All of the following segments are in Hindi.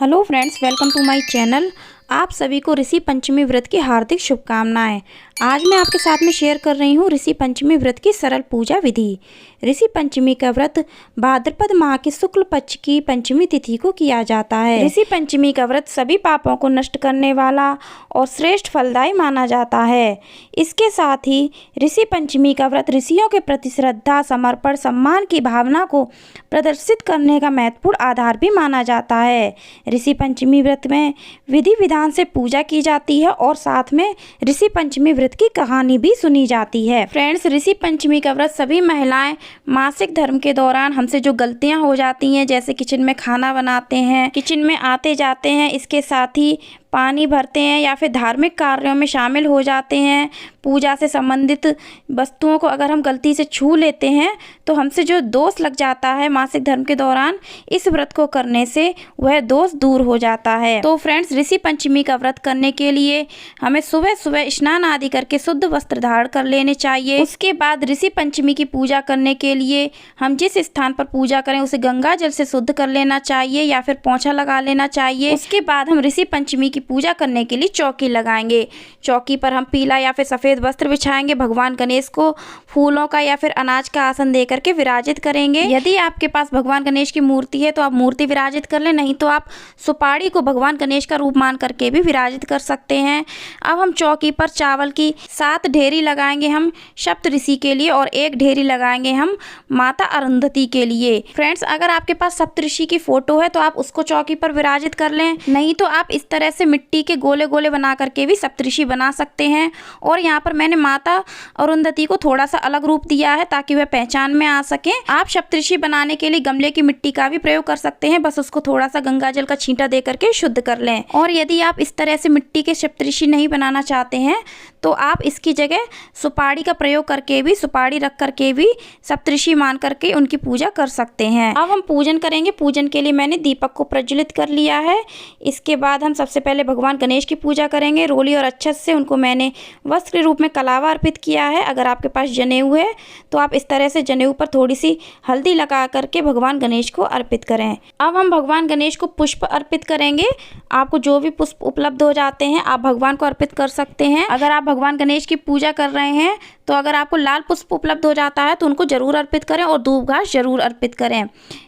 Hello friends, welcome to my channel. आप सभी को ऋषि पंचमी व्रत की हार्दिक शुभकामनाएं। आज मैं आपके साथ में शेयर कर रही हूँ ऋषि पंचमी व्रत की सरल पूजा विधि। ऋषि पंचमी का व्रत भाद्रपद माह की शुक्ल पक्ष की पंचमी तिथि को किया जाता है। ऋषि पंचमी का व्रत सभी पापों को नष्ट करने वाला और श्रेष्ठ फलदायी माना जाता है। इसके साथ ही ऋषि पंचमी का व्रत ऋषियों के प्रति श्रद्धा, समर्पण, सम्मान की भावना को प्रदर्शित करने का महत्वपूर्ण आधार भी माना जाता है। ऋषि पंचमी व्रत में विधि विधान से पूजा की जाती है और साथ में ऋषि पंचमी व्रत की कहानी भी सुनी जाती है। फ्रेंड्स, ऋषि पंचमी का व्रत सभी महिलाएं मासिक धर्म के दौरान हमसे जो गलतियां हो जाती हैं, जैसे किचन में खाना बनाते हैं, किचन में आते जाते हैं, इसके साथ ही पानी भरते हैं या फिर धार्मिक कार्यों में शामिल हो जाते हैं, पूजा से संबंधित वस्तुओं को अगर हम गलती से छू लेते हैं तो हमसे जो दोष लग जाता है मासिक धर्म के दौरान, इस व्रत को करने से वह दोष दूर हो जाता है। तो फ्रेंड्स, ऋषि पंचमी का व्रत करने के लिए हमें सुबह सुबह स्नान आदि करके शुद्ध वस्त्र धारण कर लेने चाहिए। उसके बाद ऋषि पंचमी की पूजा करने के लिए हम जिस स्थान पर पूजा करें उसे गंगा जल से शुद्ध कर लेना चाहिए या फिर पोंछा लगा लेना चाहिए। उसके बाद हम ऋषि पंचमी की पूजा करने के लिए चौकी लगाएंगे। चौकी पर हम पीला या फिर सफेद वस्त्र बिछाएंगे। भगवान गणेश को फूलों का या फिर अनाज का आसन दे करके विराजित करेंगे। यदि आपके पास भगवान गणेश की मूर्ति है तो आप मूर्ति विराजित कर लें, नहीं तो आप सुपारी को भगवान गणेश का रूप मान करके भी विराजित कर सकते हैं। अब हम चौकी पर चावल की 7 ढेरी लगाएंगे हम सप्त ऋषि के लिए और 1 ढेरी लगाएंगे हम माता अरुंधति के लिए। फ्रेंड्स, अगर आपके पास सप्त ऋषि की फोटो है तो आप उसको चौकी पर विराजित कर लें, नहीं तो आप इस तरह से मिट्टी के गोले गोले बना करके भी सप्तऋषि बना सकते हैं। और यहाँ पर मैंने माता अरुंधति को थोड़ा सा अलग रूप दिया है ताकि वह पहचान में आ सके। आप सप्तऋषि बनाने के लिए गमले की मिट्टी का भी प्रयोग कर सकते हैं, बस उसको थोड़ा सा गंगा जल का छींटा दे करके शुद्ध कर लें। और यदि आप इस तरह से मिट्टी के सप्तऋषि नहीं बनाना चाहते हैं तो आप इसकी जगह सुपारी का प्रयोग करके भी, सुपारी रख करके भी सप्तऋषि मान करके उनकी पूजा कर सकते हैं। अब हम पूजन करेंगे। पूजन के लिए मैंने दीपक को प्रज्वलित कर लिया है। इसके बाद हम सबसे पहले भगवान गणेश की पूजा करेंगे। रोली और अक्षत से उनको मैंने वस्त्र के रूप में कलावा अर्पित किया है। अगर आपके पास जनेऊ है तो आप इस तरह से जनेऊ पर थोड़ी सी हल्दी लगा करके भगवान गणेश को अर्पित करें। अब हम भगवान गणेश को पुष्प अर्पित करेंगे। आपको जो भी पुष्प उपलब्ध हो जाते हैं आप भगवान को अर्पित कर सकते हैं। अगर आप भगवान गणेश की पूजा कर रहे हैं तो अगर आपको लाल पुष्प उपलब्ध हो जाता है तो उनको जरूर अर्पित करें और धूप घास जरूर अर्पित करें।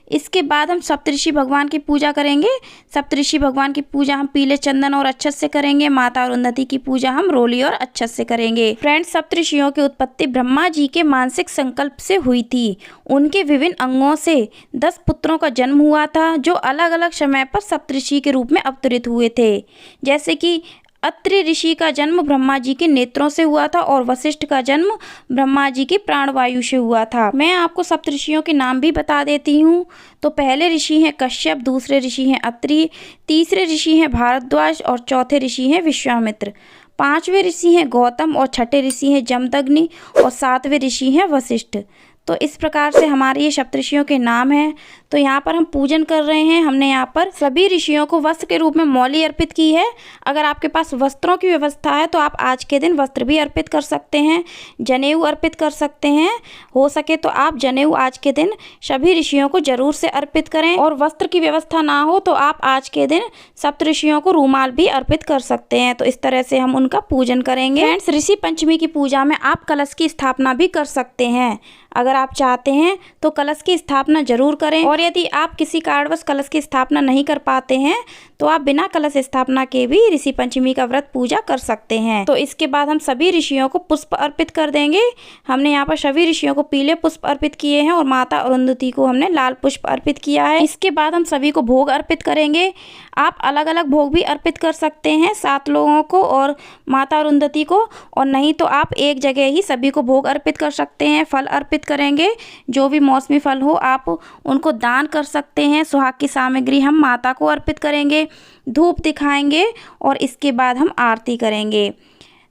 इसके बाद हम सप्तऋषि भगवान की पूजा करेंगे। सप्तऋषि भगवान की पूजा हम पीले चंदन और अक्षत से करेंगे। माता अरुंधति की पूजा हम रोली और अक्षत से करेंगे। फ्रेंड्स, सप्तऋषियों की उत्पत्ति ब्रह्मा जी के मानसिक संकल्प से हुई थी। उनके विभिन्न अंगों से 10 पुत्रों का जन्म हुआ था जो अलग अलग समय पर सप्तऋषि के रूप में अवतरित हुए थे। जैसे कि अत्रि ऋषि का जन्म ब्रह्मा जी के नेत्रों से हुआ था और वशिष्ठ का जन्म ब्रह्मा जी की प्राणवायु से हुआ था। मैं आपको सप्तऋषियों के नाम भी बता देती हूँ। तो पहले ऋषि हैं कश्यप, दूसरे ऋषि हैं अत्रि, तीसरे ऋषि हैं भारद्वाज और चौथे ऋषि हैं विश्वामित्र। 5वें ऋषि हैं गौतम और छठे ऋषि हैं जमदग्नि और 7वें ऋषि हैं वशिष्ठ। तो इस प्रकार से हमारे ये सप्तऋषियों के नाम हैं। तो यहाँ पर हम पूजन कर रहे हैं। हमने यहाँ पर सभी ऋषियों को वस्त्र के रूप में मौली अर्पित की है। अगर आपके पास वस्त्रों की व्यवस्था है तो आप आज के दिन वस्त्र भी अर्पित कर सकते हैं, जनेऊ अर्पित कर सकते हैं। हो सके तो आप जनेऊ आज के दिन सभी ऋषियों को जरूर से अर्पित करें, और वस्त्र की व्यवस्था ना हो तो आप आज के दिन सप्तऋषियों को रूमाल भी अर्पित कर सकते हैं। तो इस तरह से हम उनका पूजन करेंगे। फ्रेंड्स, ऋषि पंचमी की पूजा में आप कलश की स्थापना भी कर सकते हैं। अगर आप चाहते हैं तो कलश की स्थापना जरूर करें, और यदि आप किसी कारणवश कलश की स्थापना नहीं कर पाते हैं तो आप बिना कलश स्थापना के भी ऋषि पंचमी का व्रत पूजा कर सकते हैं। तो इसके बाद हम सभी ऋषियों को पुष्प अर्पित कर देंगे। हमने यहाँ पर सभी ऋषियों को पीले पुष्प अर्पित किए हैं और माता अरुंधति को हमने लाल पुष्प अर्पित किया है। इसके बाद हम सभी को भोग अर्पित करेंगे। आप अलग अलग भोग भी अर्पित कर सकते हैं, 7 लोगों को और माता अरुंधति को, और नहीं तो आप एक जगह ही सभी को भोग अर्पित कर सकते हैं। फल अर्पित करेंगे, जो भी मौसमी फल हो आप उनको दान कर सकते हैं। सुहाग की सामग्री हम माता को अर्पित करेंगे, धूप दिखाएंगे और इसके बाद हम आरती करेंगे।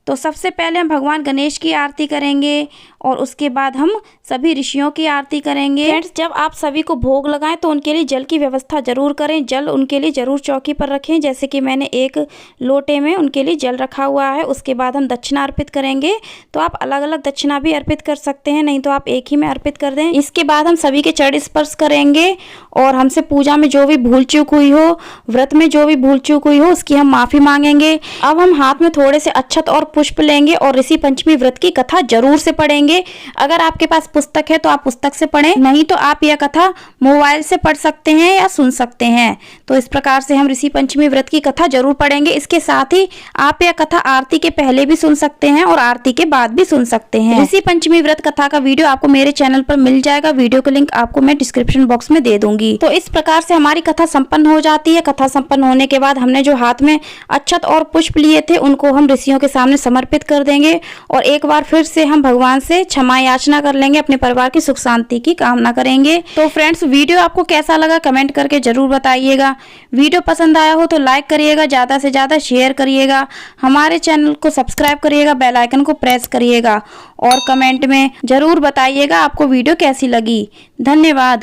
तो सबसे पहले हम भगवान गणेश की आरती करेंगे और उसके बाद हम सभी ऋषियों की आरती करेंगे। फ्रेंड्स, जब आप सभी को भोग लगाएं तो उनके लिए जल की व्यवस्था जरूर करें। जल उनके लिए जरूर चौकी पर रखें, जैसे कि मैंने एक लोटे में उनके लिए जल रखा हुआ है। उसके बाद हम दक्षिणा अर्पित करेंगे। तो आप अलग अलग दक्षिणा भी अर्पित कर सकते हैं, नहीं तो आप एक ही में अर्पित कर दें। इसके बाद हम सभी के चरण स्पर्श करेंगे और हमसे पूजा में जो भी भूल चूक हुई हो, व्रत में जो भी भूल चूक हुई हो, उसकी हम माफी मांगेंगे। अब हम हाथ में थोड़े से अक्षत और पुष्प लेंगे और ऋषि पंचमी व्रत की कथा जरूर से पढ़ेंगे। अगर आपके पास पुस्तक है तो आप पुस्तक से पढ़ें, नहीं तो आप यह कथा मोबाइल से पढ़ सकते हैं या सुन सकते हैं। तो इस प्रकार से हम ऋषि पंचमी व्रत की कथा जरूर पढ़ेंगे। इसके साथ ही आप यह कथा आरती के पहले भी सुन सकते हैं और आरती के बाद भी सुन सकते हैं। ऋषि पंचमी व्रत कथा का वीडियो आपको मेरे चैनल पर मिल जाएगा। वीडियो का लिंक आपको मैं डिस्क्रिप्शन बॉक्स में दे दूंगी। तो इस प्रकार से हमारी कथा संपन्न हो जाती है। कथा संपन्न होने के बाद हमने जो हाथ में अक्षत और पुष्प लिए थे उनको हम ऋषियों के सामने समर्पित कर देंगे और एक बार फिर से हम भगवान से क्षमा याचना कर लेंगे, अपने परिवार की सुख शांति की कामना करेंगे। तो फ्रेंड्स, वीडियो आपको कैसा लगा कमेंट करके जरूर बताइएगा। वीडियो पसंद आया हो तो लाइक करिएगा, ज्यादा से ज्यादा शेयर करिएगा, हमारे चैनल को सब्सक्राइब करिएगा, बेल आइकन को प्रेस करिएगा और कमेंट में जरूर बताइएगा आपको वीडियो कैसी लगी। धन्यवाद।